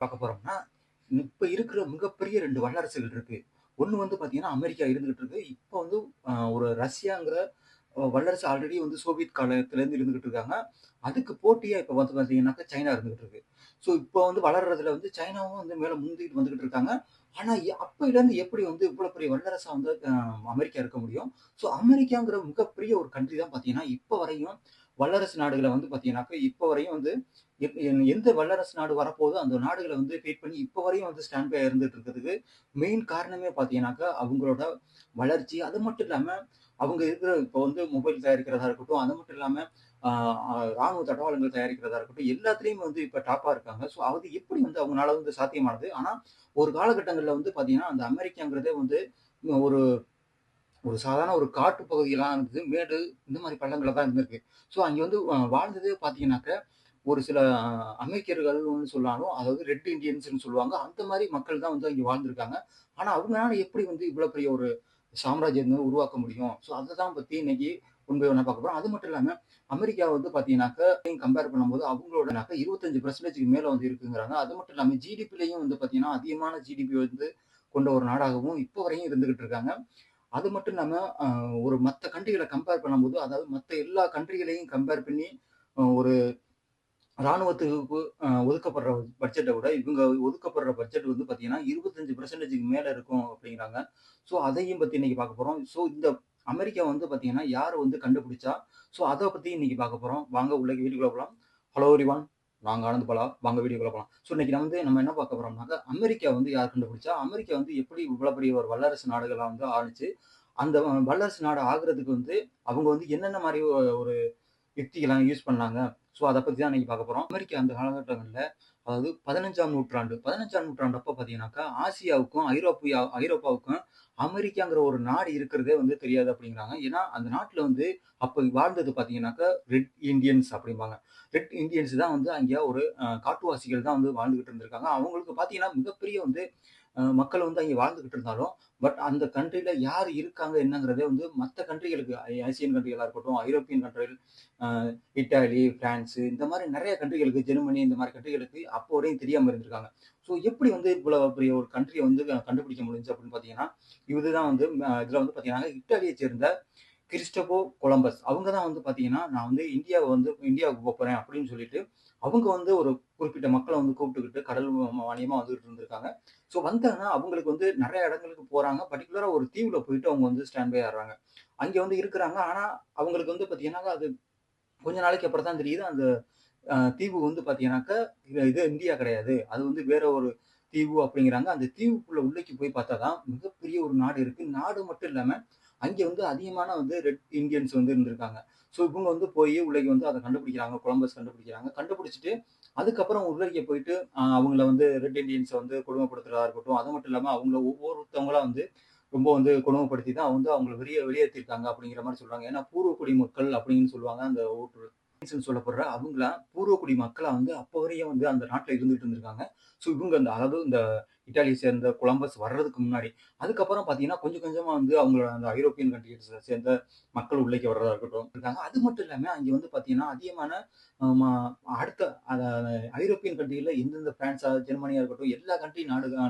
பார்க்க போறோம்னா, இப்ப இருக்கிற மிகப்பெரிய 2 வல்லரசுகள் இருக்கு. ஒண்ணு வந்து பார்த்தீங்கன்னா, அமெரிக்கா இருந்துகிட்டு இருக்கு. இப்ப வந்து ஒரு ரஷ்யாங்கிற வல்லரசு ஆல்ரெடி வந்து சோவியத் காலத்திலேருந்து இருந்துகிட்டு இருக்காங்க. அதுக்கு போட்டியா இப்ப வந்து பார்த்தீங்கன்னாக்கா, சைனா இருந்துகிட்டு இருக்கு. ஸோ இப்ப வந்து வளர்றதுல வந்து சைனாவும் வந்து மேல முந்திட்டு வந்துகிட்டு இருக்காங்க. ஆனா அப்பயிலேருந்து எப்படி வந்து இவ்வளோ பெரிய வல்லரசா வந்து அமெரிக்கா இருக்க முடியும்? ஸோ அமெரிக்காங்கிற மிகப்பெரிய ஒரு கண்ட்ரி தான் பார்த்தீங்கன்னா, இப்ப வரையும் வல்லரசு நாடுகள வந்து பார்த்தீங்கன்னாக்கா, இப்ப வரையும் வந்து எந்த வல்லரசு நாடு வரப்போதோ, அந்த நாடுகள வந்து ஃபைட் பண்ணி இப்ப வரையும் வந்து ஸ்டாண்ட் பை இருந்துட்டு இருக்கிறதுக்கு மெயின் காரணமே பார்த்தீங்கன்னாக்கா, அவங்களோட வளர்ச்சி. அது மட்டும் இல்லாம, அவங்க இருக்கிற இப்போ வந்து மொபைல் தயாரிக்கிறதா இருக்கட்டும், அது மட்டும் இல்லாம ஆ அ ராணுவ தளவாடங்கள் தயாரிக்கிறதா இருக்கட்டும், எல்லாத்துலயும் வந்து இப்ப டாப்பா இருக்காங்க. ஸோ அது எப்படி வந்து அவங்கனால வந்து சாத்தியமானது? ஆனா, ஒரு காலகட்டங்கள்ல வந்து பார்த்தீங்கன்னா, அந்த அமெரிக்காங்கிறதே வந்து ஒரு ஒரு சாதாரண ஒரு காட்டு பகுதியெல்லாம் இருந்தது. மேடு இந்த மாரி பள்ளங்கள தான் இருந்திருக்கு. ஸோ அங்கே வந்து வாழ்ந்ததே பார்த்தீங்கன்னாக்க, ஒரு சில அமெரிக்கர்கள்னு சொன்னாலும், அதாவது ரெட் இண்டியன்ஸ்ன்னு சொல்லுவாங்க. அந்த மாரி மக்கள் தான் வந்து அங்கே வாழ்ந்திருக்காங்க. ஆனா அவங்களால எப்படி வந்து இவ்வளோ பெரிய ஒரு சாம்ராஜ்யம் வந்து உருவாக்க முடியும்? ஸோ அத தான் பத்தி இன்னைக்கு ஒன் பை ஒன்னா பார்க்க போறோம். அது மட்டும் இல்லாம அமெரிக்கா வந்து பார்த்தீங்கன்னாக்க, கம்பேர் பண்ணும்போது அவங்களோட 25% மேல வந்து இருக்குங்கிறாங்க. அது மட்டும் இல்லாம ஜிடிபிலயும் வந்து பார்த்தீங்கன்னா, அதிகமான ஜிடிபி வந்து கொண்ட ஒரு நாடாகவும் இப்ப வரையும் இருந்துகிட்டு இருக்காங்க. அது மட்டும் இல்லாம, அ ஒரு மத்த கண்ட்ரிகள கம்பேர் பண்ணும்போது, அதாவது மத்த எல்லா கண்ட்ரிகளையும் கம்பேர் பண்ணி, ஒரு ராணுவத்துக்கு ஒதுக்கப்படுற பட்ஜெட்ட விட, இவங்க ஒதுக்கப்படுற பட்ஜெட் வந்து பார்த்தீங்கன்னா, 25% மேல இருக்கும் அப்படிங்கிறாங்க. ஸோ அதையும் பத்தி இன்னைக்கு பார்க்க போறோம். ஸோ இந்த அமெரிக்கா வந்து பார்த்தீங்கன்னா, யார் வந்து கண்டுபிடிச்சா? ஸோ அத பத்தி இன்னைக்கு பார்க்க போறோம். வாங்க உள்ள வீடியோக்குள்ள போலாம். ஹலோ எவரிஒன். நாங்க ஆனந்த் பாலா. வாங்க வீடியோக்குள்ள போலாம். ஸோ இன்னைக்கு நம்ம என்ன பார்க்க போறோம்னாக்க, அமெரிக்கா வந்து யார் கண்டுபிடிச்சா? அமெரிக்கா வந்து எப்படி இவ்வளவு பெரிய ஒரு வல்லரசு நாடுகளா வந்து ஆளுச்சு? அந்த வல்லரசு நாடு ஆகுறதுக்கு வந்து, அவங்க வந்து என்னென்ன மாரி ஒரு யுக்திகள்லாம் யூஸ் பண்ணாங்க. ஸோ அத பத்தி தான் இன்னைக்கு பார்க்க போறோம். அமெரிக்கா அந்த காலகட்டங்கள்ல அதாவது 15ஆம் நூற்றாண்டு அப்ப பார்த்தீங்கன்னாக்கா, ஆசியாவுக்கும், ஐரோப்பாவுக்கும் அமெரிக்காங்கிற ஒரு நாடு இருக்கிறதே வந்து தெரியாது அப்படிங்கிறாங்க. ஏன்னா, அந்த நாட்டுல வந்து அப்ப வாழ்ந்தது பார்த்தீங்கன்னாக்கா, ரெட் இண்டியன்ஸ் அப்படிம்பாங்க. ரெட் இண்டியன்ஸ் தான் வந்து அங்க ஒரு காட்டுவாசிகள் தான் வந்து வாழ்ந்துகிட்டு இருந்திருக்காங்க. அவங்களுக்கு பார்த்தீங்கன்னா, மிகப்பெரிய வந்து மக்கள் வந்து அங்கே வாழ்ந்துகிட்டு இருந்தாலும், பட் அந்த கண்ட்ரில யார் இருக்காங்க என்னங்கிறதே வந்து மத்த கண்ட்ரிகளுக்கு ஆசியன் கண்ட்ரிகளா இருக்கட்டும், ஐரோப்பியன் கண்ட்ரிகள், அ இட்டாலி, பிரான்ஸ் இந்த மாரி நெறைய கண்ட்ரிகளுக்கு, ஜெர்மனி இந்த மாரி கண்ட்ரிகளுக்கு அப்போ வரையும் தெரியாம இருந்திருக்காங்க. ஸோ எப்படி வந்து இவ்வளவு பெரிய ஒரு கண்ட்ரிய வந்து கண்டுபிடிக்க முடிஞ்சுச்சு அப்படின்னு பார்த்தீங்கன்னா, இதுதான் வந்து இதுல வந்து பார்த்தீங்கன்னா, இத்தாலியைச் சேர்ந்த கிறிஸ்டோபோ கொலம்பஸ். அவங்க தான் வந்து பார்த்தீங்கன்னா, நான் வந்து இந்தியாவுக்கு போப்போறேன் அப்படின்னு சொல்லிட்டு, அவங்க வந்து ஒரு குறிப்பிட்ட மக்கள வந்து கூப்பிட்டுக்கிட்டு கடல் மானியமா வந்துகிட்டு இருந்திருக்காங்க. ஸோ வந்தாங்கன்னா, அவங்களுக்கு வந்து நெறைய இடங்களுக்கு போறாங்க. பர்ட்டிகுலரா ஒரு தீவுல போயிட்டு அவங்க வந்து ஸ்டாண்ட் பை ஆகுறாங்க. அங்க வந்து இருக்கிறாங்க. ஆனா, அவங்களுக்கு வந்து பார்த்தீங்கன்னா, அது கொஞ்ச நாளைக்கு அப்புறம் தான் தெரியுது. அந்த தீவு வந்து பார்த்தீங்கன்னாக்கா, இது இந்தியா கிடையாது. அது வந்து வேற ஒரு தீவு அப்படிங்கிறாங்க. அந்த தீவுக்குள்ள உள்ளைக்கு போய் பார்த்தா தான் மிகப்பெரிய ஒரு நாடு இருக்கு. நாடு மட்டும் இல்லாம, அங்கே வந்து அதிகமான வந்து ரெட் இண்டியன்ஸ் வந்து இருந்திருக்காங்க. ஸோ இவங்க வந்து போய் உள்ளேக்கு வந்து அத கண்டுபிடிக்கிறாங்க. கொலம்பஸ் கண்டுபிடிக்கிறாங்க. கண்டுபிடிச்சுட்டு அதுக்கப்புறம் உள்ளேக்கு போயிட்டு அவங்கள வந்து ரெட் இண்டியன்ஸ வந்து கொடுமைப்படுத்துறதா இருக்கட்டும். அது மட்டும் இல்லாம அவங்கள ஒவ்வொருத்தவங்களா வந்து ரொம்ப வந்து கொடுமைப்படுத்தி தான் வந்து அவங்கள வெளியேத்திருக்காங்க அப்படிங்கிற மாரி சொல்றாங்க. ஏன்னா பூர்வக்குடி மக்கள் அப்படின்னு சொல்லுவாங்க அந்த ஊர் சொல்லப்படுற அவங்கள பூர்வக்குடி மக்களா வந்து அப்ப வரையும் வந்து அந்த நாட்டுல இருந்துட்டு இருந்திருக்காங்க. ஸோ இவங்க அதாவது இந்த இத்தாலிய சேர்ந்த கொலம்பஸ் வர்றதுக்கு முன்னாடி. அதுக்கப்புறம் பார்த்தீங்கன்னா, கொஞ்சம் கொஞ்சமா வந்து அவங்களோட அந்த ஐரோப்பியன் கண்ட்ரீஸ சேர்ந்த மக்கள் உள்ளேக்கு வர்றதா இருக்கட்டும் இருக்காங்க. அது மட்டும் இல்லாம அங்க வந்து பார்த்தீங்கன்னா, அதிகமான அ ம அடுத்த அத ஐரோப்பியன் கண்ட்ரில எந்தெந்த பிரான்ஸா, ஜெர்மனியா இருக்கட்டும் எல்லா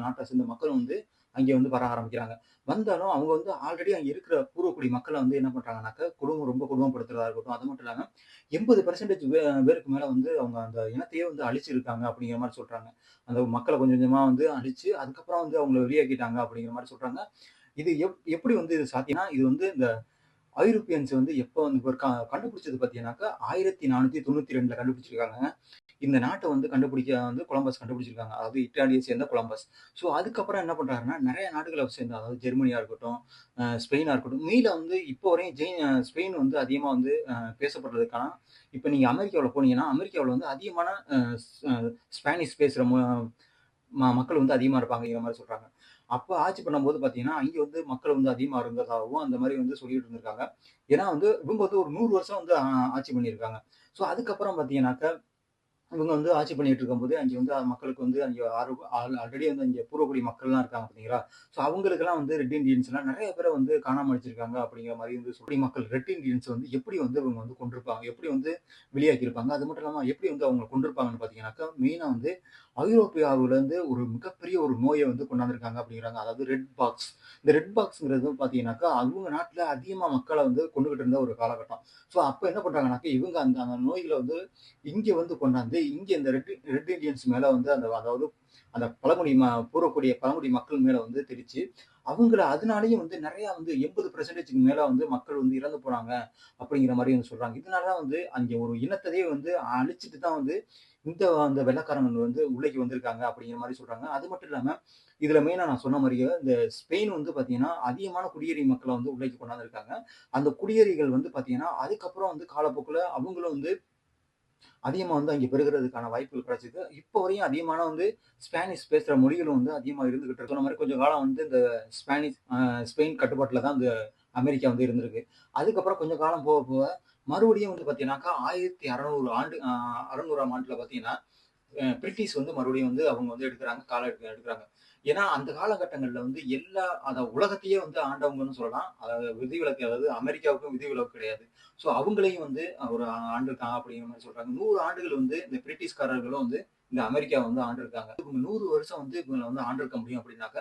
நாட்ட சேர்ந்த மக்களும் வந்து அங்கே வந்து வர ஆரம்பிக்கிறாங்க. வந்தாலும் அவங்க வந்து ஆல்ரெடி அங்க இருக்கிற பூர்வக்குடி மக்கள வந்து என்ன பண்றாங்கன்னாக்க, ரொம்ப கொடுமைப்படுத்துறதா இருக்கட்டும். அது மட்டும் இல்லாம 80% பேருக்கு மேல வந்து அவங்க அந்த இனத்தையே வந்து அழிச்சிருக்காங்க அப்படிங்கிற மாரி சொல்றாங்க. அந்த மக்கள கொஞ்சம் கொஞ்சமா வந்து அழிச்சு, அதுக்கப்புறம் வந்து அவங்கள வெளியாக்கிட்டாங்க அப்படிங்கிற மாரி சொல்றாங்க. இது எப்படி வந்து இது சாத்தியம்னா, இது வந்து இந்த ஐரோப்பியன்ஸ் வந்து எப்ப வந்து கண்டுபிடிச்சது பார்த்தீங்கன்னாக்கா, 1492ல கண்டுபிடிச்சிருக்காங்க. இந்த நாட்ட வந்து கண்டுபிடிக்க வந்து கொலம்பஸ் கண்டுபிடிச்சிருக்காங்க. அதாவது இத்தாலிய சேர்ந்த கொலம்பஸ். ஸோ அதுக்கப்புறம் என்ன பண்றாருன்னா, நெறைய நாடுகள சேர்ந்த அதாவது ஜெர்மனியா இருக்கட்டும், ஸ்பெயினா இருக்கட்டும், மீத வந்து இப்போ வரையும் ஸ்பெயின் வந்து அதிகமா வந்து பேசப்படுறதுக்கான இப்ப நீங்க அமெரிக்காவுல போனீங்கன்னா, அமெரிக்காவுல வந்து அதிகமான அ ஸ் அ ஸ்பானிஷ் பேசுற மக்கள் வந்து அதிகமா இருப்பாங்கங்கிற மாரி சொல்றாங்க. அப்ப ஆட்சி பண்ணும்போது பார்த்தீங்கன்னா, அங்க வந்து மக்கள் வந்து அதிகமா இருந்ததாகவும், அந்த மாரி வந்து சொல்லிட்டு இருந்திருக்காங்க. ஏன்னா வந்து இவங்க வந்து ஒரு 100 வருஷம் வந்து ஆட்சி பண்ணியிருக்காங்க. ஸோ அதுக்கப்புறம் பார்த்தீங்கன்னாக்க இவங்க வந்து ஆட்சி பண்ணிட்டு இருக்கும்போது, அங்கே வந்து மக்களுக்கு வந்து அங்கே ஆல்ரெடி வந்து அங்கே பூர்வக்குடி மக்கள்லாம் இருக்காங்க பார்த்தீங்களா? ஸோ அவங்களுக்கெல்லாம் வந்து ரெட் இண்டியன்ஸ்லாம் நெறைய பேர வந்து காணாம அழிச்சிருக்காங்க அப்படிங்கிற மாரி வந்து சொல்லி மக்கள் ரெட் இண்டியன்ஸ் வந்து எப்படி வந்து இவங்க வந்து கொண்டிருப்பாங்க? எப்படி வந்து வெளியாக்கியிருப்பாங்க? அது மட்டும் இல்லாம எப்படி வந்து அவங்கள கொண்டிருப்பாங்கன்னு பார்த்தீங்கன்னாக்கா, மெயினா வந்து ஐரோப்பியாவிலேருந்து ஒரு மிகப்பெரிய ஒரு நோய வந்து கொண்டாந்துருக்காங்க அப்படிங்கிறாங்க. அதாவது ரெட் பாக்ஸ். இந்த ரெட் பாக்ஸ்ங்கிறது பார்த்தீங்கன்னாக்கா, அவங்க நாட்ல அதிகமா மக்கள வந்து கொன்னுகிட்டு இருந்த ஒரு காலகட்டம். ஸோ அப்ப என்ன பண்றாங்கன்னாக்கா, இவங்க அந்த அந்த நோய்கள வந்து இங்க வந்து கொண்டாந்து, இங்க இந்த ரெட் ரெட் இண்டியன்ஸ் மேல வந்து அந்த அதாவது அந்த பழங்குடி பூர்வக்குடி பழங்குடி மக்கள் மேல வந்து திணிச்சு, அவங்கள அதனாலேயும் வந்து நெறைய வந்து 80% மேல வந்து மக்கள் வந்து இறந்து போனாங்க, அப்படிங்கிற மாரி வந்து சொல்றாங்க. இதனால தான் வந்து அங்கே ஒரு இனத்தவே வந்து அழிச்சுட்டு தான் வந்து அந்த வெள்ளைக்காரங்க வந்து உள்ளேக்கு வந்திருக்காங்க அப்படிங்கிற மாரி சொல்றாங்க. அது மட்டும் இல்லாம, இதுல மெயினா நான் சொன்ன மாரியே இந்த ஸ்பெயின் வந்து பார்த்தீங்கன்னா, அதிகமான குடியேறி மக்கள வந்து உள்ளேக்கு கொண்டாந்துருக்காங்க. அந்த குடியேறிகள் வந்து பார்த்தீங்கன்னா, அதுக்கப்புறம் வந்து காலப்போக்குல அவங்களும் வந்து அதிகமா வந்து அங்கே பெருகுறதுக்கான வாய்ப்புகள் கிடைச்சது. இப்போ வரையும் அதிகமான வந்து ஸ்பானிஷ் பேசுற மொழிகளும் வந்து அதிகமா இருந்துகிட்டு இருக்கு. சொன்ன மாரி கொஞ்ச காலம் வந்து இந்த ஸ்பானிஷ் ஸ்பெயின் கட்டுப்பாட்டுல தான் இந்த அமெரிக்கா வந்து இருந்திருக்கு. அதுக்கப்புறம் கொஞ்சம் காலம் போக போக மறுபடியும் வந்து பார்த்தீங்கன்னாக்கா 1600 ஆண்டு 600ஆம் ஆண்டுல பார்த்தீங்கன்னா, பிரிட்டிஷ் வந்து மறுபடியும் வந்து அவங்க வந்து எடுக்குறாங்க. எடுக்குறாங்க. ஏன்னா, அந்த காலகட்டங்கள்ல வந்து உலகத்தையே வந்து ஆண்டவங்கன்னு சொல்லலாம். அதாவது விதிவிலக்கு அதாவது அமெரிக்காவுக்கும் விதிவிலக்கு கிடையாது. ஸோ அவங்களையும் வந்து ஒரு ஆண்டுருக்காங்க அப்படிங்கிற மாரி சொல்றாங்க. 100 ஆண்டுகள் வந்து இந்த பிரிட்டிஷ்காரர்களும் வந்து இந்த அமெரிக்காவ வந்து ஆண்டிருக்காங்க. இவங்க 100 வருஷம் வந்து இவங்கள வந்து ஆண்டிருக்க முடியும் அப்படின்னாக்க,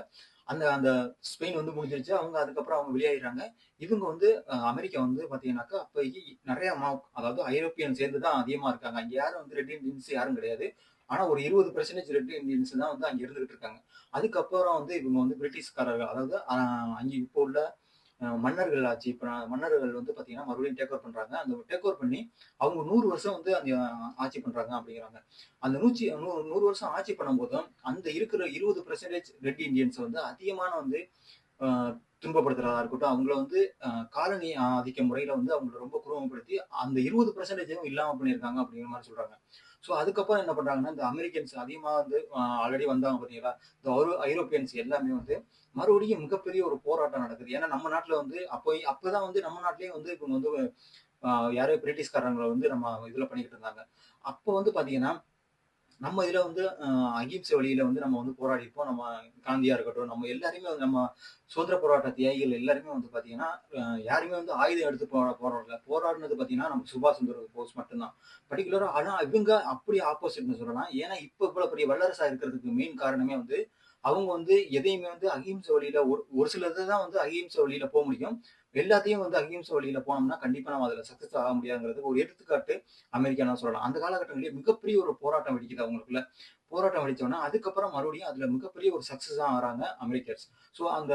அந்த அந்த ஸ்பெயின் வந்து முடிஞ்சிருச்சு. அதுக்கப்புறம் அவங்க வெளியேறிறாங்க. இவங்க வந்து அமெரிக்கா வந்து பார்த்தீங்கன்னாக்கா, அப்போதைக்கு நெறைய அதாவது ஐரோப்பியன் சேர்ந்து தான் அதிகமா இருக்காங்க. அங்க யாரும் வந்து ரெட் இண்டியன்ஸ் யாரும் கிடையாது. ஆனா ஒரு 20% ரெட் இண்டியன்ஸ் தான் வந்து அங்க இருந்துகிட்டு இருக்காங்க. அதுக்கப்புறம் வந்து இவங்க வந்து பிரிட்டிஷ்காரர்கள் அதாவது அங்க இப்போ உள்ள மன்னர்கள் ஆட்சி இப்ப மன்னர்கள் வந்து பார்த்தீங்கன்னா, மறுபடியும் டேக் ஓவர் பண்றாங்க. அந்த டேக் ஓவர் பண்ணி அவங்க 100 வருஷம் வந்து அங்க ஆட்சி பண்றாங்க அப்படிங்கிறாங்க. அந்த 100 வருஷம் ஆட்சி பண்ணும்போதும், அந்த இருக்கிற 20% ரெட் இண்டியன்ஸ் வந்து அதிகமான வந்து அ துன்பப்படுத்துறதா இருக்கட்டும், அவங்கள வந்து காலனி ஆதிக்க முறையில வந்து அவங்கள ரொம்ப கொடுமைப்படுத்தி, அந்த 20% இல்லாம பண்ணியிருக்காங்க அப்படிங்கிற மாரி சொல்றாங்க. ஸோ அதுக்கப்புறம் என்ன பண்றாங்கன்னா, இந்த அமெரிக்கன்ஸ் அதிகமா வந்து ஆல்ரெடி வந்தாங்க பார்த்தீங்களா? இந்த ஐரோப்பியன்ஸ் எல்லாமே வந்து மறுபடியும் மிகப்பெரிய ஒரு போராட்டம் நடக்குது. ஏன்னா நம்ம நாட்ல வந்து அப்பதான் வந்து நம்ம நாட்டிலேயே வந்து இவங்க வந்து அ யாரு பிரிட்டிஷ்காரங்கள வந்து நம்ம இதுல பண்ணிக்கிட்டு இருந்தாங்க. அப்போ வந்து பார்த்தீங்கன்னா நம்ம இதுல வந்து அகிம்சை வழியில வந்து நம்ம வந்து போராடியிருப்போம். நம்ம காந்தியா இருக்கட்டும், நம்ம எல்லாரையுமே வந்து நம்ம சுதந்திர போராட்ட தியாகிகள் எல்லாருமே வந்து பார்த்தீங்கன்னா, அ யாருமே வந்து ஆயுதம் எடுத்து போராடல. போராடுனது பார்த்தீங்கன்னா, நம்ம சுபாஷ் சந்திர போஸ் மட்டும் தான். பர்ட்டிகுலரா ஆனா இவங்க அப்படியே ஆப்போசிட்ன்னு சொல்லலாம். ஏன்னா, இப்ப இவ்வளவு பெரிய வல்லரசா இருக்கிறதுக்கு மெயின் காரணமே வந்து, அவங்க வந்து எதையுமே வந்து அகிம்சை வழியில ஒரு ஒரு சிலது தான் வந்து அகிம்சை வழியில முடியும். எல்லாத்தையும் வந்து அகிம்சை வழியில போனோம்னா, கண்டிப்பா நம்ம அதுல சக்சஸ் ஆக முடியாதுங்கிறதுக்கு ஒரு எடுத்துக்காட்டு அமெரிக்கான்னு சொல்லலாம். அந்த காலகட்டங்களிலே மிகப்பெரிய ஒரு போராட்டம் வெடிக்குது அவங்களுக்குள்ள. போராட்டம் வெடிச்சோனே, அதுக்கப்புறம் மறுபடியும் அதுல மிகப்பெரிய ஒரு சக்சஸா ஆகுறாங்க அமெரிக்கர்ஸ். ஸோ அந்த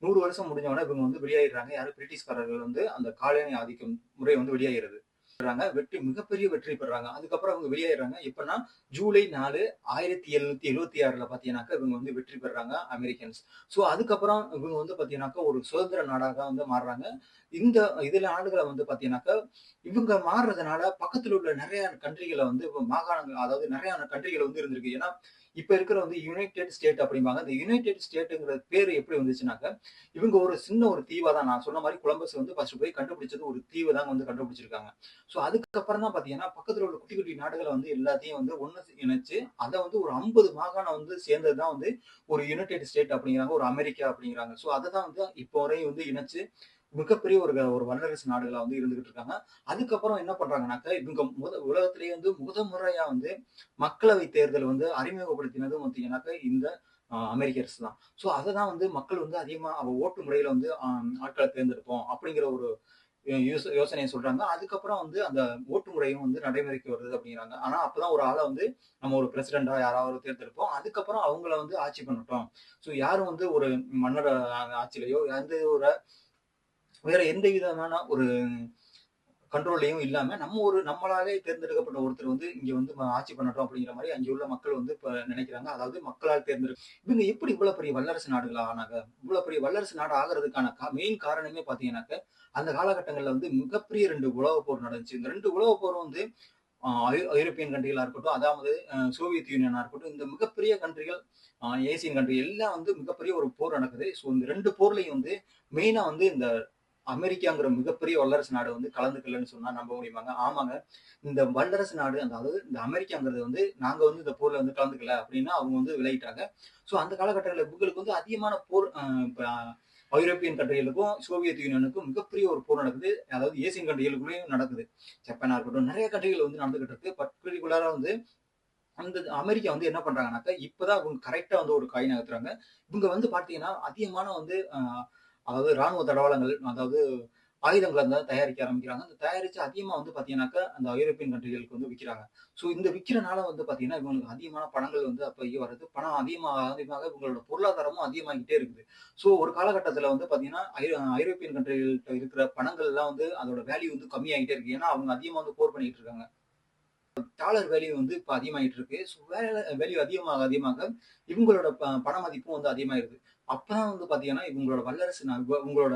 100 வருஷம் முடிஞ்ச உடனே இவங்க வந்து வெளியேறுறாங்க. யாரு பிரிட்டிஷ்காரர்கள் வந்து அந்த காலனி ஆதிக்கம் முறை வந்து வெளியேறுது. மிகப்பெரிய வெற்றி பெறாங்க. அதுக்கப்புறம் அவங்க வெளியேறாங்க. எப்பன்னா, ஜூலை 4 1776ல பார்த்தீங்கன்னாக்கா, இவங்க வந்து வெற்றி பெறாங்க அமெரிக்கன்ஸ். ஸோ அதுக்கப்புறம் இவங்க வந்து பார்த்தீங்கன்னாக்கா, ஒரு சுதந்திர நாடாக வந்து மாறுறாங்க. இந்த இதுல நாடுகள வந்து பார்த்தீங்கன்னாக்கா, இவங்க மாறுறதுனால பக்கத்துல உள்ள நெறைய கண்ட்ரிகள வந்து மாகாணங்கள் அதாவது நெறைய கண்ட்ரிகள் வந்து இருந்திருக்கு. ஏன்னா, இப்ப இருக்கிற வந்து யுனைட்டட் ஸ்டேட் அப்படிம்பாங்க. இந்த யுனைட்டட் ஸ்டேட்ங்கிற பேரு எப்படி வந்துச்சுனாக்க, இவங்க ஒரு சின்ன ஒரு தீவா தான் நான் சொன்ன மாரி கொலம்பஸ் வந்து ஃபர்ஸ்ட் போய் கண்டுபிடிச்சது ஒரு தீவ தான் வந்து கண்டுபிடிச்சிருக்காங்க. ஸோ அதுக்கப்புறம் தான் பார்த்தீங்கன்னா, பக்கத்துல உள்ள குட்டி, குட்டி நாடுகள வந்து எல்லாத்தையும் வந்து ஒண்ணு இணைச்சு, அத வந்து ஒரு 50 மாகாணம் வந்து சேர்ந்தது தான் வந்து ஒரு யுனைட்டட் ஸ்டேட் அப்படிங்கிறாங்க. ஒரு அமெரிக்கா அப்படிங்கிறாங்க. ஸோ அததான் வந்து இப்போ வரையும் வந்து இணைச்சு, மிகப்பெரிய ஒரு வல்லரசு நாடுகளா வந்து இருந்துகிட்டு இருக்காங்க. அதுக்கப்புறம் என்ன பண்றாங்கன்னாக்க, இவங்க உலகத்திலேயே வந்து முறையா வந்து மக்களவை தேர்தல் வந்து அறிமுகப்படுத்தினதும் பார்த்தீங்கன்னாக்க, இந்த அமெரிக்கர்ஸ் தான். ஸோ அததான் வந்து மக்கள் வந்து அதிகமா ஓட்டு முறையில வந்து ஆட்கள தேர்ந்தெடுப்போம் அப்படிங்கிற ஒரு யோசனைய சொல்றாங்க. அதுக்கப்புறம் வந்து அந்த ஓட்டு முறையும் வந்து நடைமுறைக்கு வருது அப்படிங்கிறாங்க. ஆனா அப்பதான் ஒரு ஆள வந்து நம்ம ஒரு பிரசிடென்ட்டா யாராவது தேர்ந்தெடுப்போம். அதுக்கப்புறம் அவங்கள வந்து ஆட்சி பண்ணட்டும். ஸோ யாரும் வந்து ஒரு மன்னர் ஆட்சியிலயோ எந்த ஒரு வேற எந்த விதமான ஒரு கண்ட்ரோல்லயும் இல்லாம நம்ம நம்மளாலே தேர்ந்தெடுக்கப்பட்ட ஒருத்தர் வந்து இங்க வந்து ஆட்சி பண்ணட்டும் அப்படிங்கிற மாரி அங்க உள்ள மக்கள் வந்து இப்ப நினைக்கிறாங்க. அதாவது மக்களால் இவங்க எப்படி இவ்வளவு பெரிய வல்லரசு நாடுகளா ஆனாங்க? இவ்வளவு பெரிய வல்லரசு நாடு ஆகுறதுக்கான மெயின் காரணமே பார்த்தீங்கன்னாக்க, அந்த காலகட்டங்கள்ல வந்து மிகப்பெரிய 2 உலகப் போர் நடந்துச்சு. இந்த 2 உலகப் போரும் வந்து ஐரோப்பியன் கண்ட்ரிகளா இருக்கட்டும், அதாவது சோவியத் யூனியனா இருக்கட்டும், இந்த மிகப்பெரிய கண்ட்ரிகள் ஏசியன் கண்ட்ரி எல்லாம் வந்து மிகப்பெரிய ஒரு போர் நடக்குது. ஸோ இந்த 2 போர்லயும் வந்து மெயினா வந்து இந்த அமெரிக்காங்கிற மிகப்பெரிய வல்லரசு நாடு வந்து கலந்துக்கலன்னு சொன்னா நம்ப முடியுமாங்க? ஆமாங்க. இந்த வல்லரசு நாடு அதாவது இந்த அமெரிக்காங்கிறது வந்து நாங்க வந்து இந்த போர்ல வந்து கலந்துக்கல அப்படின்னு அவங்க வந்து விலகிட்டாங்க. ஸோ அந்த காலகட்டங்கள்ல இவங்களுக்கு வந்து அதிகமான போர் இப்ப ஐரோப்பியன் கண்ட்ரிகளுக்கும், சோவியத் யூனியனுக்கும் மிகப்பெரிய ஒரு போர் நடக்குது. அதாவது ஏசியன் கண்ட்ரிகளுக்குள்ளேயும் நடக்குது. ஜப்பானா இருக்கட்டும், நெறைய கண்ட்ரிகள் வந்து நடந்துகிட்டு இருக்கு. பர்ட்டிகுலரா வந்து அந்த அமெரிக்கா வந்து என்ன பண்றாங்கன்னாக்கா, இப்பதான் இவங்க கரெக்ட்டா வந்து ஒரு காய் நகர்த்துறாங்க. இவங்க வந்து பார்த்தீங்கன்னா, அதிகமான வந்து அதாவது ராணுவ தளவாடங்கள், அதாவது ஆயுதங்கள வந்து தயாரிக்க ஆரம்பிக்கிறாங்க. அந்த தயாரிச்சு அதிகமா வந்து பார்த்தீங்கன்னாக்கா, அந்த ஐரோப்பியன் கண்ட்ரிகளுக்கு வந்து விக்கிறாங்க. ஸோ இந்த விக்கிறனால வந்து பார்த்தீங்கன்னா, இவங்களுக்கு அதிகமான பணங்கள் வந்து அப்பயே வருது. பணம் அதிகமாக அதிகமாக இவங்களோட பொருளாதாரமும் அதிகமாகிட்டே இருக்குது. ஸோ ஒரு காலகட்டத்தில வந்து பார்த்தீங்கன்னா, ஐரோப்பியன் கண்ட்ரிகள்ட்ட இருக்கிற பணங்கள்லாம் வந்து அதோட வேல்யூ வந்து கம்மியாகிட்டே இருக்கு. ஏன்னா, அவங்க அதிகமா வந்து போர் பண்ணிட்டு இருக்காங்க. டாலர் வேல்யூ வந்து இப்ப அதிகமாயிட்டு இருக்கு. ஸோ வேல்யூ அதிகமாக, அதிகமாக இவங்களோட பண மதிப்பும் வந்து அதிகமாயிருது. அப்பதான் வந்து பார்த்தீங்கன்னா, இவங்களோட வல்லரசு இவங்களோட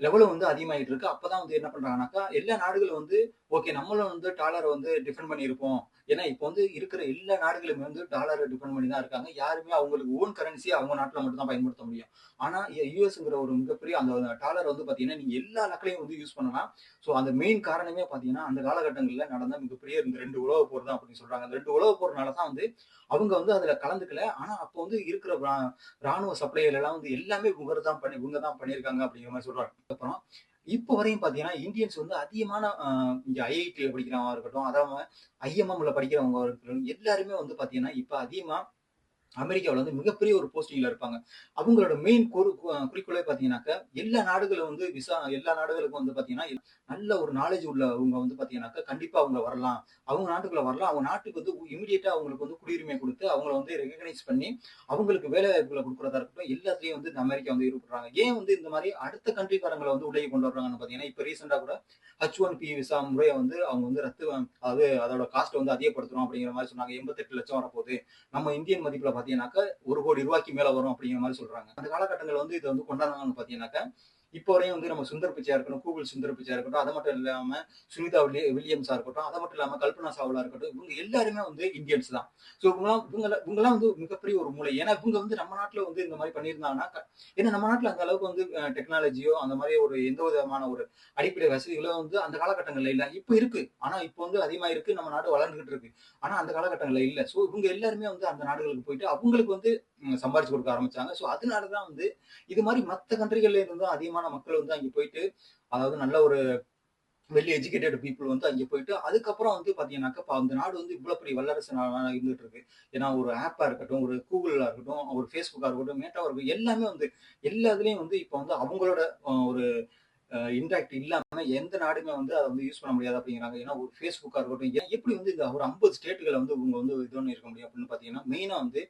லெவலும் வந்து அதிகமாயிட்டு இருக்கு. அப்பதான் வந்து என்ன பண்றாங்கன்னாக்கா, எல்லா நாடுகளும் வந்து ஓகே நம்மளும் வந்து டாலர வந்து டிஃபெண்ட் பண்ணியிருப்போம். ஏன்னா, இப்ப வந்து இருக்கிற எல்லா நாடுகளுமே வந்து டாலர டிபெண்ட் பண்ணி தான் இருக்காங்க. யாருமே அவங்களுக்கு ஓன் கரன்சிய அவங்க நாட்டுல மட்டும் தான் பயன்படுத்த முடியும். ஆனா, யுஎஸ்ங்கிற ஒரு மிகப்பெரிய அந்த டாலர் வந்து பார்த்தீங்கன்னா, நீங்க எல்லா நாட்டிலயும் வந்து யூஸ் பண்ணலாம். ஸோ அந்த மெயின் காரணமே பார்த்தீங்கன்னா, அந்த காலகட்டங்கள்ல நடந்த மிகப்பெரிய இந்த 2 உலகப் போர் தான் அப்படின்னு சொல்றாங்க. அந்த 2 உலகப் போர்னால தான் வந்து அவங்க வந்து அதுல கலந்துக்கல. ஆனா, அப்போ வந்து இருக்கிற ராணுவ சப்ளைகள் எல்லாம் வந்து எல்லாமே இவங்க தான் பண்ணியிருக்காங்க அப்படிங்கிற மாரி சொல்றாங்க. அப்புறம் இப்போ வரையும் பார்த்தீங்கன்னா, இந்தியன்ஸ் வந்து அதிகமான இங்க ஐஐடில படிக்கிறவங்களா இருக்கட்டும், அதாவது ஐஎம்எம்ல படிக்கிறவங்க இருக்கட்டும், எல்லாருமே வந்து பார்த்தீங்கன்னா, இப்ப அதிகமா அமெரிக்காவுல வந்து மிகப்பெரிய ஒரு போஸ்டிங்ல இருப்பாங்க. அவங்களோட மெயின் குறிக்கோளே பார்த்தீங்கன்னாக்கா, எல்லா நாடுகளுக்கும் வந்து பார்த்தீங்கன்னா, நல்ல ஒரு நாலேட்ஜ் உள்ளவங்க வந்து பார்த்தீங்கன்னாக்கா, கண்டிப்பா அவங்க வரலாம். அவங்க நாட்டுக்குள்ள வரலாம். அவங்க நாட்டுக்கு வந்து இமிடியேட்டா அவங்களுக்கு வந்து குடியுரிமை குடுத்து, அவங்கள வந்து ரெகக்னைஸ் பண்ணி, அவங்களுக்கு வேலை வாய்ப்புகள குடுக்குறதா இருக்கட்டும், எல்லாத்துலயும் வந்து இந்த அமெரிக்கா வந்து ஈடுபடுறாங்க. ஏன் வந்து இந்த மாரி அடுத்த கண்ட்ரிக்காரங்கள வந்து உள்ளேயே கொண்டு வர்றாங்கன்னு பார்த்தீங்கன்னா, இப்ப ரீசென்ட்டா கூட H1B விசா முறைய வந்து அவங்க வந்து அதாவது அதோட காஸ்ட்ட வந்து அதிகப்படுத்துறோம் அப்படிங்கிற மாரி சொன்னாங்க. 88,00,000 வரப்போகுது. நம்ம இந்தியன் மதிப்புல பார்த்தீங்கன்னாக்கா, ₹1,00,00,000 மேல வரும் அப்படிங்கிற மாரி சொல்றாங்க. அந்த காலகட்டங்கள்ல வந்து இத வந்து கொண்டாடுனாங்கன்னு பார்த்தீங்கன்னாக்கா, இப்போ வரையும் வந்து நம்ம சுந்தர் பிச்சையா இருக்கட்டும், கூகுள் சுந்தர் பிச்சையா இருக்கட்டும், அது மட்டும் இல்லாம சுனிதா வில்லியம்ஸா இருக்கட்டும், அது மட்டும் இல்லாம கல்பனா சாவ்லா இருக்கட்டும், இவங்க எல்லாருமே வந்து இந்தியன்ஸ் தான். ஸோ இவங்கலாம் வந்து மிகப்பெரிய ஒரு மூளை. ஏன்னா இவங்க வந்து நம்ம நாட்டுல வந்து இந்த மாரி பண்ணியிருந்தாங்கன்னா, ஏன்னா நம்ம நாட்டுல அந்த அளவுக்கு வந்து டெக்னாலஜியோ அந்த மாரி ஒரு எந்த விதமான ஒரு அடிப்படை வசதிகளோ வந்து அந்த காலகட்டங்கள்ல இல்ல. இப்ப இருக்கு. ஆனா இப்ப வந்து அதிகமா இருக்கு. நம்ம நாடு வளர்ந்துகிட்டு இருக்கு. ஆனா அந்த காலகட்டங்கள்ல இல்ல. ஸோ இவங்க எல்லாருமே வந்து அந்த நாடுகளுக்கு போயிட்டு அவங்களுக்கு வந்து சம்பாரிச்சு கொடுக்க ஆரம்பிச்சாங்க. ஸோ அதனால தான் வந்து இது மாரி மத்த கண்ட்ரிகள்ல இருந்து அதிகமான மக்கள் வந்து அங்க போயிட்டு, அதாவது நல்ல ஒரு வெல் எஜுகேட்டட் பீப்பிள் வந்து அங்க போயிட்டு, அதுக்கப்புறம் வந்து பார்த்தீங்கன்னாக்கா, அந்த நாடு வந்து இவ்வளோ பெரிய வல்லரசு நாடா இருந்துட்டு இருக்கு. ஏன்னா ஒரு ஆப்பா இருக்கட்டும், ஒரு கூகுளா இருக்கட்டும், ஒரு Facebookஆ இருக்கட்டும், மேட்டாவா இருக்கட்டும், எல்லாமே வந்து எல்லா இதுலயும் வந்து இப்ப வந்து அவங்களோட ஒரு இன்டாக்ட் இல்லாம எந்த நாடுமே வந்து அத வந்து யூஸ் பண்ண முடியாது அப்படிங்கிறாங்க. ஏன்னா ஒரு Facebookஆ இருக்கட்டும், எப்படி வந்து இந்த ஒரு 50 ஸ்டேட்டுகள வந்து இவங்க வந்து இது பண்ணி இருக்க முடியும் அப்படின்னு பார்த்தீங்கன்னா, மெயினா வந்து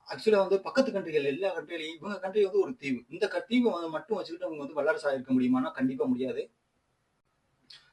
ஆக்சுவலா வந்து பக்கத்து கண்ட்ரிகள் எல்லா கண்ட்ரிலயும் இவங்க கண்ட்ரி வந்து ஒரு தீவு. இந்த தீவ வந்து மட்டும் வச்சுக்கிட்டு அவங்க வந்து வல்லரசா இருக்க முடியுமான்னா, கண்டிப்பா முடியாது.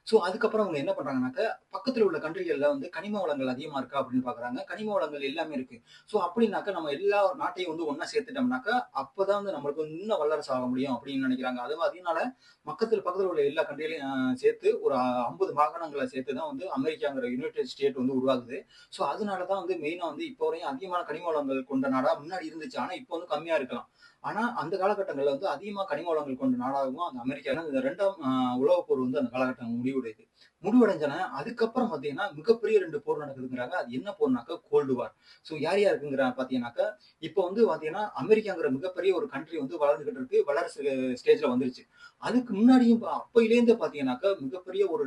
ஸோ அதுக்கப்புறம் அவங்க என்ன பண்றாங்கன்னாக்க, பக்கத்துல உள்ள கண்ட்ரிகள்ல வந்து கனிம வளங்கள் அதிகமா இருக்கா அப்படின்னு பார்க்குறாங்க. கனிம வளங்கள் எல்லாமே இருக்கு. ஸோ அப்படின்னாக்க நம்ம எல்லா நாட்டையும் வந்து ஒண்ணா சேர்த்துட்டோம்னாக்கா, அப்பதான் வந்து நம்மளுக்கு வந்து இன்னும் வல்லரசு ஆக முடியும் அப்படின்னு நினைக்கிறாங்க. அதனால பக்கத்துல உள்ள எல்லா கண்ட்ரிகளையும் சேர்த்து ஒரு 50 மாகாணங்கள சேர்த்து தான் வந்து அமெரிக்காங்கிற யுனைட்டட் ஸ்டேட் வந்து உருவாகுது. ஸோ அதனால தான் வந்து மெயினா வந்து இப்போ வரையும் அதிகமான கனிம வளங்கள் கொண்ட நாடா முன்னாடி இருந்துச்சு. ஆனா இப்போ வந்து கம்மியா இருக்கலாம். ஆனா அந்த காலகட்டங்கள்ல வந்து அதிகமா கனிம வளங்கள் கொண்ட நாடாகவும் அந்த அமெரிக்கா இந்த 2ஆம் உலகப் போர் வந்து அந்த காலகட்டம் முடிவடையுது. முடிவடைஞ்சோன, அதுக்கப்புறம் பார்த்தீங்கன்னா, மிகப்பெரிய 2 போர் நடக்குதுங்கிறாங்க. அது என்ன போர்னாக்கா, கோல்டு வார். ஸோ யார் யாருக்குங்கிற பார்த்தீங்கன்னாக்கா, இப்போ வந்து பார்த்தீங்கன்னா, அமெரிக்காங்கிற மிகப்பெரிய ஒரு கண்ட்ரி வந்து வளர்ந்துகிட்டு இருக்கு. வல்லரசு ஸ்டேஜ்ல வந்துருச்சு. அதுக்கு முன்னாடியும் அப்பயிலேருந்து பார்த்தீங்கன்னாக்கா, மிகப்பெரிய ஒரு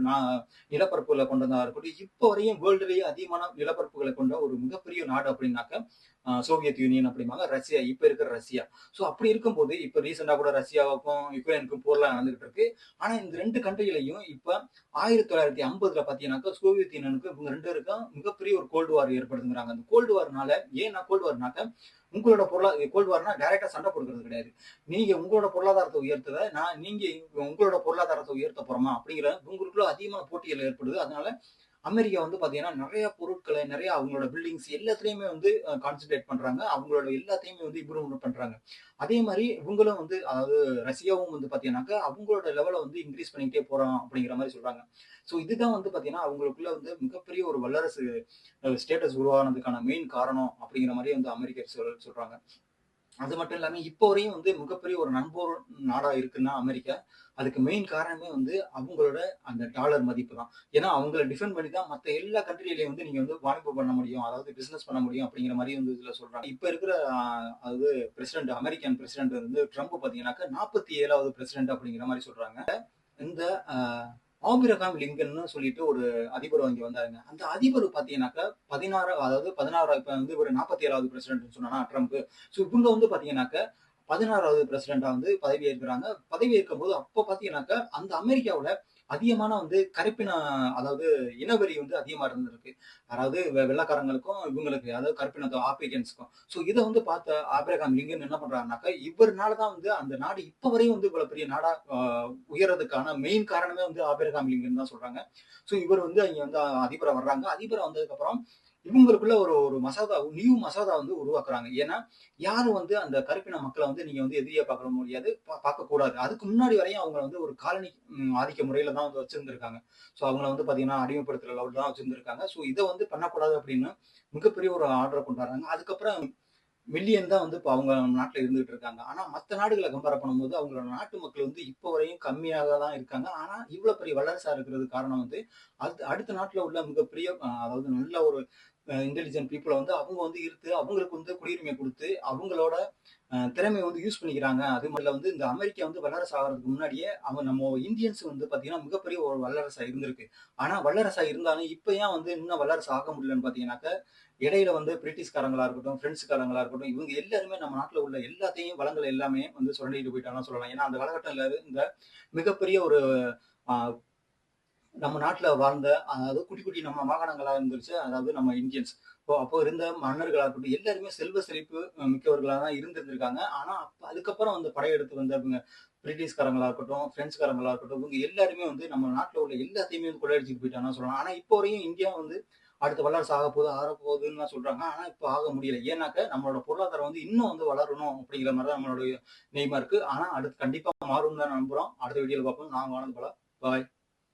நிலப்பரப்புகள கொண்டதா இருக்கட்டும், இப்போ வரையும் வேர்ல்டுலயே அதிகமான நிலப்பரப்புகள கொண்ட ஒரு மிகப்பெரிய நாடு அப்படின்னாக்கா, சோவியத் யூனியன் அப்படிம்பாங்க. ரஷ்யா, இப்ப இருக்கிற ரஷ்யா. ஸோ அப்படி இருக்கும்போது, இப்ப ரீசென்ட்டா கூட ரஷ்யாவுக்கும், யுக்ரைனுக்கும் போர்லாம் நடந்துகிட்டு இருக்கு. ஆனா இந்த 2 கண்ட்ரிகளையும் இப்ப 1950ல பார்த்தீங்கன்னாக்கா, சோவியத் யூனியனுக்கும் இவங்க 2 பேருக்கும் மிகப்பெரிய ஒரு கோல்டு வார் ஏற்படுதுங்கிறாங்க. அந்த கோல்டு வார்னால ஏன் கோல்டு வார்னாக்கா, உங்களோட கோல்டு வார்னா டைரக்ட்டா சண்டை போட்டுக்கிறது கிடையாது. நீங்க உங்களோட பொருளாதாரத்த உயர்த்துவ, நீங்க உங்களோட பொருளாதாரத்த உயர்த்த போறோமா? அப்படிங்கிற உங்களுக்குள்ள அதிகமான போட்டிகள் ஏற்படுது. அதனால அமெரிக்கா வந்து பார்த்தீங்கன்னா, நெறைய பொருட்கள, நெறைய அவங்களோட பில்டிங்ஸ் எல்லாத்துலயுமே வந்து கான்சன்ட்ரேட் பண்றாங்க. அவங்களோட எல்லாத்தையுமே வந்து இம்ப்ரூவ்மென்ட் பண்றாங்க. அதே மாரி இவங்களும் வந்து அதாவது ரஷ்யாவும் வந்து பார்த்தீங்கன்னாக்கா, அவங்களோட லெவல வந்து இன்கிரீஸ் பண்ணிக்கிட்டே போறோம் அப்படிங்கிற மாரி சொல்றாங்க. ஸோ இதுதான் வந்து பார்த்தீங்கன்னா, அவங்களுக்குள்ள வந்து மிகப்பெரிய ஒரு வல்லரசு ஸ்டேட்டஸ் உருவானதுக்கான மெயின் காரணம் அப்படிங்கிற மாரி வந்து அமெரிக்கர் சொல்றாங்க. அது மட்டும் இல்லாம இப்போ வரையும் வந்து மிகப்பெரிய ஒரு நண்பர் நாடா இருக்குன்னா அமெரிக்கா, அதுக்கு மெயின் காரணமே வந்து அவங்களோட அந்த டாலர் மதிப்பு தான். ஏன்னா அவங்கள டிஃபெண்ட் பண்ணி தான் மத்த எல்லா கண்ட்ரிலயும் வந்து நீங்க வந்து வாணிபம் பண்ண முடியும். அதாவது பிசினஸ் பண்ண முடியும் அப்படிங்கிற மாரி வந்து இதுல சொல்றாங்க. இப்ப இருக்கிற அதாவது அமெரிக்கன் பிரசிடென்ட் வந்து ட்ரம்ப் பார்த்தீங்கன்னாக்கா 47வது பிரசிடென்ட் அப்படிங்கிற மாரி சொல்றாங்க. இந்த அ ஆபிரகாம் லிங்கன்னு சொல்லிட்டு ஒரு அதிபர் இங்க வந்தாருங்க. அந்த அதிபர் பார்த்தீங்கன்னாக்கா 16 அதாவது 16 இப்ப வந்து ஒரு 47வது பிரசிடென்ட்ன்னு சொன்னோம்னா ட்ரம்ப். ஸோ இவங்க வந்து பார்த்தீங்கன்னாக்க 16வது பிரசிடென்ட்டா வந்து பதவி ஏற்கிறாங்க. பதவி ஏற்கும்போது அப்ப பார்த்தீங்கன்னாக்கா, அந்த அமெரிக்காவுல அதிகமான வந்து கருப்பின அதாவது இனவெறி வந்து அதிகமா இருந்திருக்கு. அதாவது வெள்ளைக்காரங்களுக்கும், இவங்களுக்கு அதாவது கருப்பினத்த ஆப்பிரிக்கன்ஸ்க்கும். ஸோ இத வந்து பார்த்த ஆபிரகாம் லிங்கன் என்ன பண்றாருனாக்கா, இவர்னால தான் வந்து அந்த நாடு இப்ப வரையும் வந்து இவ்வளவு பெரிய நாடா உயர்றதுக்கான மெயின் காரணமே வந்து ஆபிரகாம் லிங்கன் தான் சொல்றாங்க. ஸோ இவர் வந்து இங்க வந்து அதிபரா வர்றாங்க. அதிபரா வந்ததுக்கப்புறம் இவங்களுக்குள்ள ஒரு ஒரு மசோதா நியூ மசோதா வந்து உருவாக்குறாங்க. ஏன்னா, யாரும் வந்து அந்த கருப்பின மக்கள வந்து நீங்க வந்து எதிரியா பார்க்க முடியாது. பார்க்கக்கூடாது. அதுக்கு முன்னாடி வரையும் அவங்க வந்து ஒரு காலனி ஆதிக்க முறையில தான் வந்து வச்சிருந்திருக்காங்க. ஸோ அவங்கள வந்து பார்த்தீங்கன்னா, அடிமைப்படுத்துற லெவல்ல தான் வச்சிருந்திருக்காங்க. ஸோ இத வந்து பண்ணக்கூடாது அப்படின்னு மிகப்பெரிய ஒரு ஆர்டர கொண்டு வராங்க. அதுக்கப்புறம் மில்லியன் தான் வந்து இப்ப அவங்க நாட்டுல இருந்துகிட்டு இருக்காங்க. ஆனா மத்த நாடுகள கம்பேர் பண்ணும்போது அவங்களோட நாட்டு மக்கள் வந்து இப்ப வரையும் கம்மியாக தான் இருக்காங்க. ஆனா இவ்வளவு பெரிய வல்லரசா இருக்கிறதுக்கு காரணம் வந்து அடுத்த நாட்டுல உள்ள மிகப்பெரிய அதாவது நல்ல ஒரு இன்டெலிஜென்ட் பீப்புள வந்து அவங்க வந்து ஈர்த்து அவங்களுக்கு வந்து குடியுரிமை குடுத்து அவங்களோட திறமைய வந்து யூஸ் பண்ணிக்கிறாங்க. அது முதல்ல வந்து இந்த அமெரிக்கா வந்து வல்லரசு ஆகுறதுக்கு முன்னாடியே நம்ம இந்தியன்ஸ் வந்து பார்த்தீங்கன்னா, மிகப்பெரிய ஒரு வல்லரசா இருந்திருக்கு. ஆனா வல்லரசா இருந்தாலும் இப்ப ஏன் வந்து இன்னும் வல்லரசு ஆக முடியலன்னு பார்த்தீங்கன்னாக்க, இடையில வந்து பிரிட்டிஷ்காரங்களா இருக்கட்டும், பிரெஞ்சுகாரங்களா இருக்கட்டும், இவங்க எல்லாருமே நம்ம நாட்டுல உள்ள எல்லாத்தையும் வளங்கள் எல்லாமே வந்து சுரண்டிட்டு போயிட்டாங்கன்னு சொல்லலாம். ஏன்னா அந்த காலகட்டத்துல இந்த மிகப்பெரிய ஒரு அ நம்ம நாட்டுல வாழ்ந்த அதாவது குட்டி, குட்டி நம்ம மாகாணங்களா இருந்துருச்சு. அதாவது நம்ம இந்தியன்ஸ். அப்போ இருந்த மன்னர்களா இருக்கட்டும், எல்லாருமே செல்வ செழிப்பு மிக்கவர்களா தான் இருந்திருந்திருக்காங்க. ஆனா, அதுக்கப்புறம் வந்து படையெடுத்து வந்தவங்க பிரிட்டிஷ்காரங்களா இருக்கட்டும், பிரெஞ்சுகாரங்களா இருக்கட்டும், இவங்க எல்லாருமே வந்து நம்ம நாட்டுல உள்ள எல்லாத்தையுமே வந்து கொள்ளையடிச்சுட்டு போயிட்டாங்கன்னு சொல்லலாம். ஆனா, இப்போ வரையும் இந்தியா வந்து அடுத்த வல்லரசு ஆகப்போகுது, ஆகப்போகுதுன்னுலாம் சொல்றாங்க. ஆனா, இப்ப ஆக முடியல. ஏன்னாக்க நம்மளோட பொருளாதாரம் வந்து இன்னும் வந்து வளரணும் அப்படிங்கிற மாரி தான் நம்மளுடைய எய்மா இருக்கு. ஆனா, அடுத்து கண்டிப்பா மாறும்னு தான் நம்புறோம். அடுத்த வீடியோல பார்ப்போம். நான் ஆனந்த் பாலா. பாய்.